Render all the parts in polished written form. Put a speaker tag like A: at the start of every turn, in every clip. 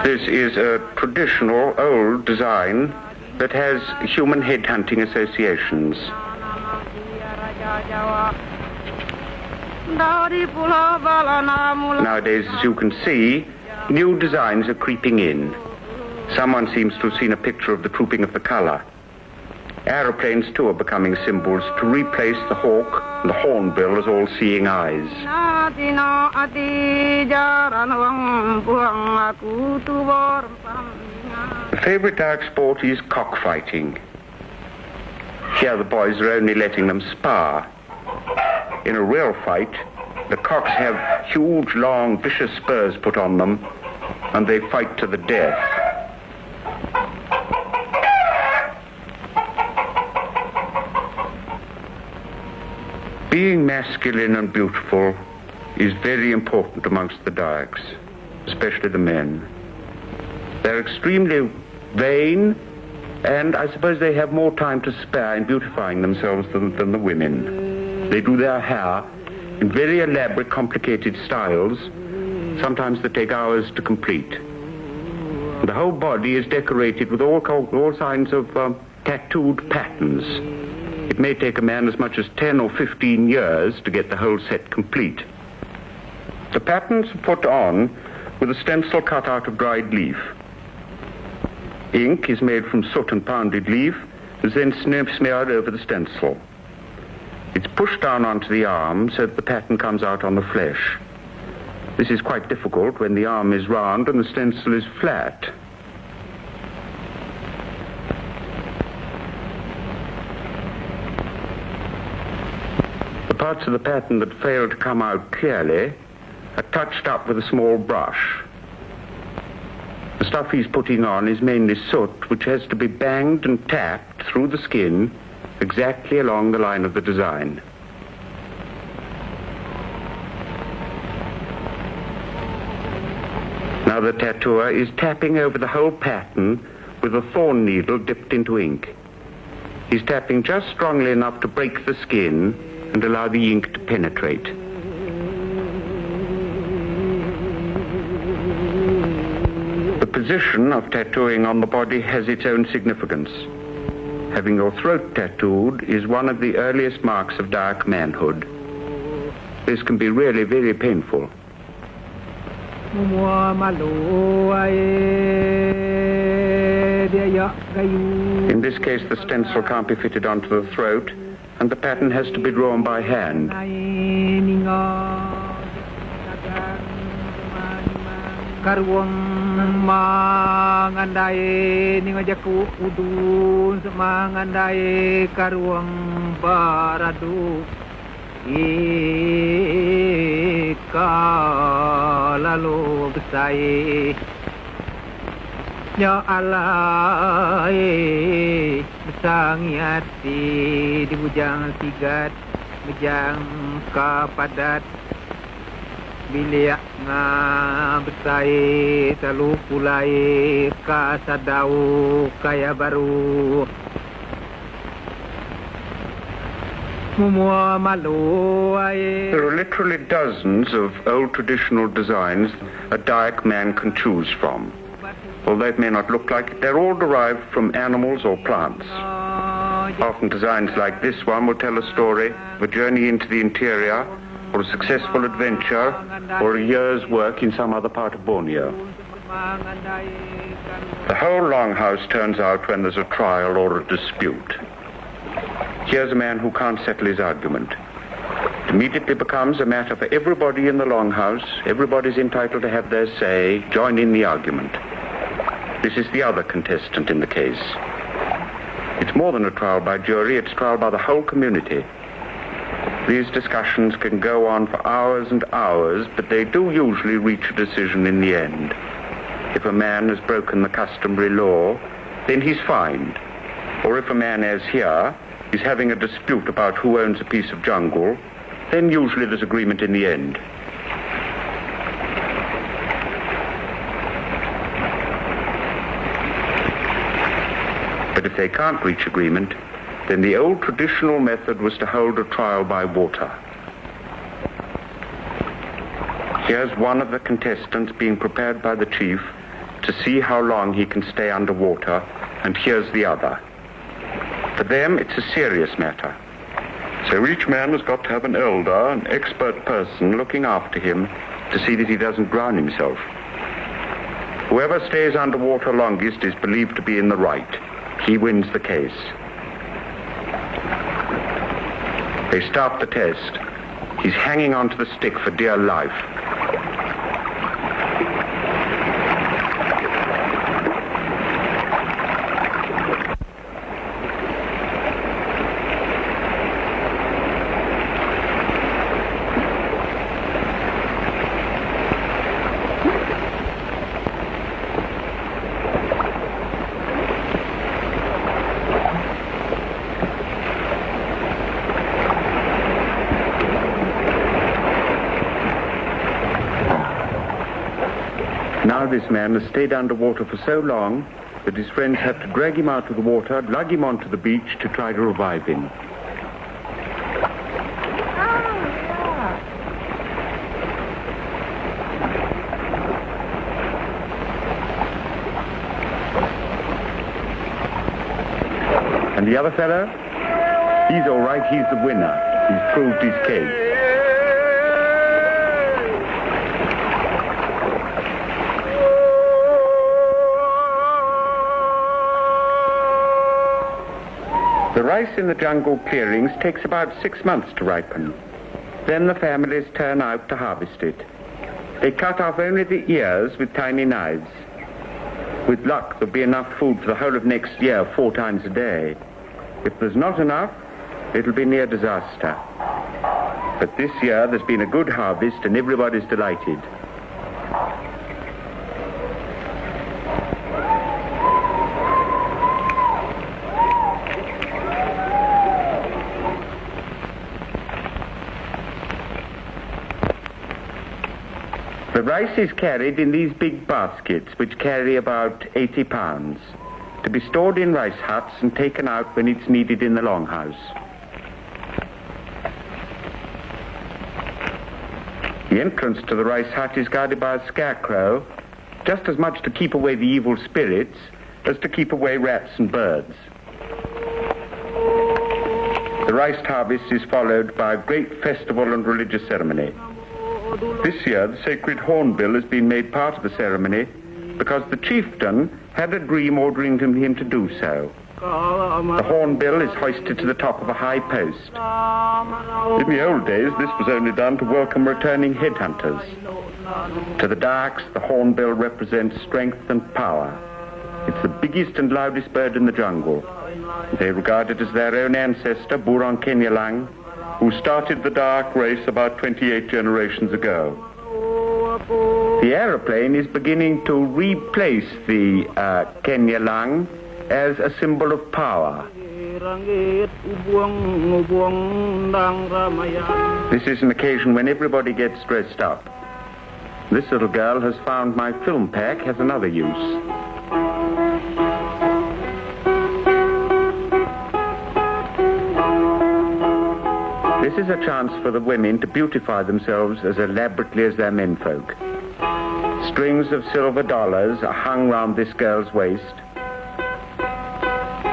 A: This is a traditional, old design that has human headhunting associations. Nowadays, as you can see, new designs are creeping in. Someone seems to have seen a picture of the trooping of the color. Aeroplanes, too, are becoming symbols to replace the hawk and the hornbill as all-seeing eyes. The favorite Dayak sport is cockfighting. Here the boys are only letting them spar. In a real fight, the cocks have huge, long, vicious spurs put on them, and they fight to the death. Being masculine and beautiful is very important amongst the Dayaks, especially the men. They're extremely vain, and I suppose they have more time to spare in beautifying themselves than the women. They do their hair in very elaborate, complicated styles, sometimes that take hours to complete. The whole body is decorated with all kinds of tattooed patterns. It may take a man as much as 10 or 15 years to get the whole set complete. The patterns are put on with a stencil cut out of dried leaf. Ink is made from soot and pounded leaf, and then smeared over the stencil. It's pushed down onto the arm so that the pattern comes out on the flesh. This is quite difficult when the arm is round and the stencil is flat. The parts of the pattern that fail to come out clearly are touched up with a small brush. The stuff he's putting on is mainly soot, which has to be banged and tapped through the skin exactly along the line of the design. Now the tattooer is tapping over the whole pattern with a thorn needle dipped into ink. He's tapping just strongly enough to break the skin and allow the ink to penetrate. The position of tattooing on the body has its own significance. Having your throat tattooed is one of the earliest marks of Dayak manhood. This can be really very painful. In this case, the stencil can't be fitted onto the throat, and the pattern has to be drawn by hand.
B: Karwang mangandai ningajaku udun mangandai karwang baradu ikalalu besai ya Allah besangi hati di bujang sigat bujang kapadat bilia nga besai talu pulai kasadau kaya baru
A: There are literally dozens of old traditional designs a Dayak man can choose from. Although it may not look like it, they're all derived from animals or plants. Often designs like this one will tell a story of a journey into the interior, or a successful adventure, or a year's work in some other part of Borneo. The whole longhouse turns out when there's a trial or a dispute. Here's a man who can't settle his argument. It immediately becomes a matter for everybody in the longhouse. Everybody's entitled to have their say, join in the argument. This is the other contestant in the case. It's more than a trial by jury, it's trial by the whole community. These discussions can go on for hours and hours, but they do usually reach a decision in the end. If a man has broken the customary law, then he's fined. Or if a man, as here, is having a dispute about who owns a piece of jungle, then usually there's agreement in the end. But if they can't reach agreement, then the old traditional method was to hold a trial by water. Here's one of the contestants being prepared by the chief to see how long he can stay underwater, and here's the other. For them, it's a serious matter. So each man has got to have an elder, an expert person looking after him to see that he doesn't drown himself. Whoever stays underwater longest is believed to be in the right. He wins the case. They start the test. He's hanging onto the stick for dear life. Now this man has stayed underwater for so long that his friends have to drag him out of the water, lug him onto the beach to try to revive him. And the other fellow? He's all right, he's the winner. He's proved his case. The rice in the jungle clearings takes about 6 months to ripen. Then the families turn out to harvest it. They cut off only the ears with tiny knives. With luck, there'll be enough food for the whole of next year, 4 times a day. If there's not enough, it'll be near disaster. But this year, there's been a good harvest and everybody's delighted. The rice is carried in these big baskets, which carry about 80 pounds, to be stored in rice huts and taken out when it's needed in the longhouse. The entrance to the rice hut is guarded by a scarecrow, just as much to keep away the evil spirits as to keep away rats and birds. The rice harvest is followed by a great festival and religious ceremony. This year, the sacred hornbill has been made part of the ceremony because the chieftain had a dream ordering him to do so. The hornbill is hoisted to the top of a high post. In the old days, this was only done to welcome returning headhunters. To the Dayaks, the hornbill represents strength and power. It's the biggest and loudest bird in the jungle. They regard it as their own ancestor, Burang Kenyalang, who started the Dayak race about 28 generations ago. The aeroplane is beginning to replace the Kenyalang as a symbol of power. This is an occasion when everybody gets dressed up. This little girl has found my film pack has another use. This is a chance for the women to beautify themselves as elaborately as their menfolk. Strings of silver dollars are hung round this girl's waist.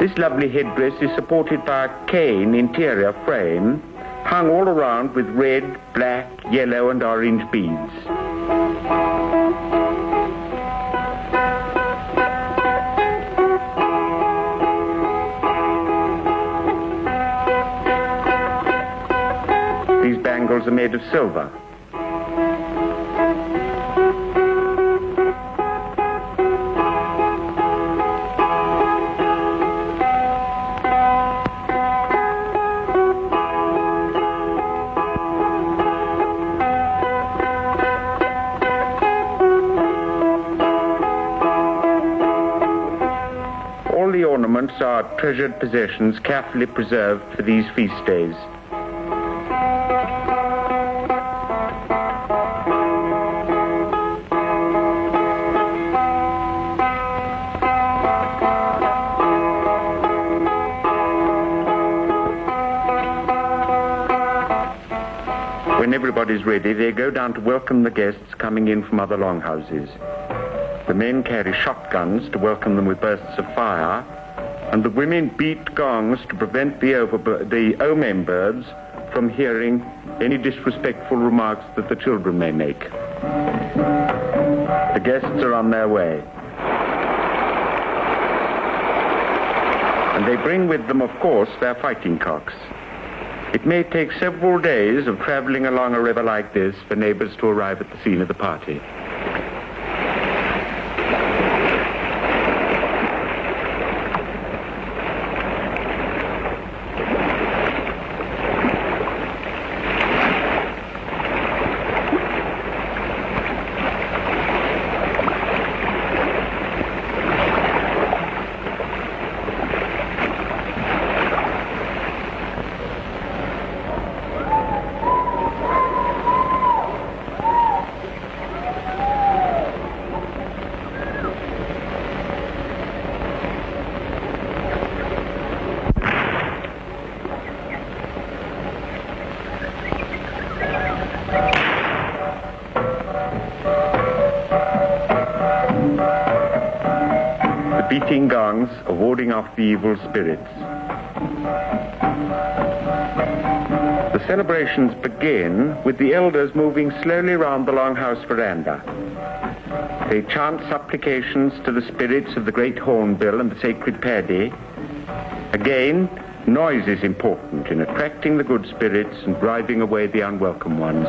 A: This lovely headdress is supported by a cane interior frame, hung all around with red, black, yellow and orange beads. These bangles are made of silver. All the ornaments are treasured possessions carefully preserved for these feast days. When everybody's ready, they go down to welcome the guests coming in from other longhouses. The men carry shotguns to welcome them with bursts of fire, and the women beat gongs to prevent the omen birds from hearing any disrespectful remarks that the children may make. The guests are on their way. And they bring with them, of course, their fighting cocks. It may take several days of traveling along a river like this for neighbors to arrive at the scene of the party. Beating gongs are warding off the evil spirits. The celebrations begin with the elders moving slowly round the longhouse veranda. They chant supplications to the spirits of the great hornbill and the sacred paddy. Again, noise is important in attracting the good spirits and driving away the unwelcome ones.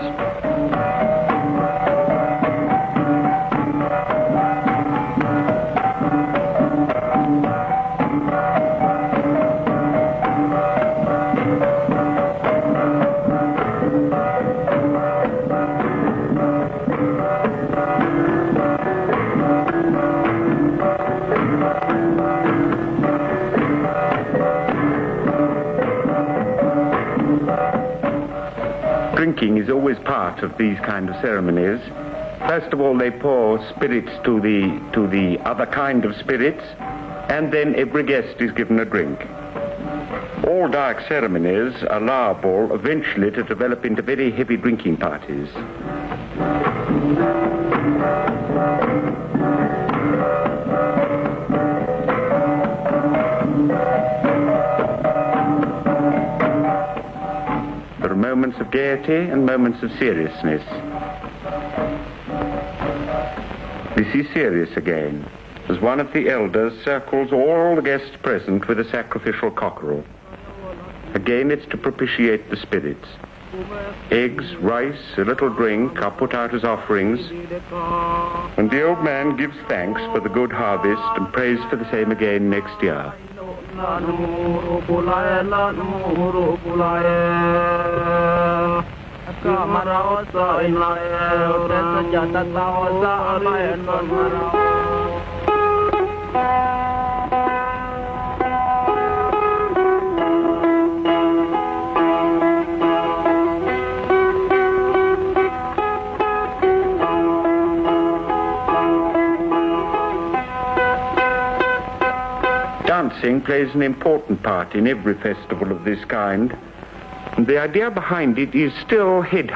A: Drinking is always part of these kind of ceremonies. First of all, they pour spirits to the other kind of spirits, and then every guest is given a drink. All Dayak ceremonies are liable eventually to develop into very heavy drinking parties. There are moments of gaiety and moments of seriousness. This is serious again, as one of the elders circles all the guests present with a sacrificial cockerel. Again, it's to propitiate the spirits. Eggs, rice, a little drink are put out as offerings, and the old man gives thanks for the good harvest and prays for the same again next year. Dancing plays an important part in every festival of this kind, and the idea behind it is still head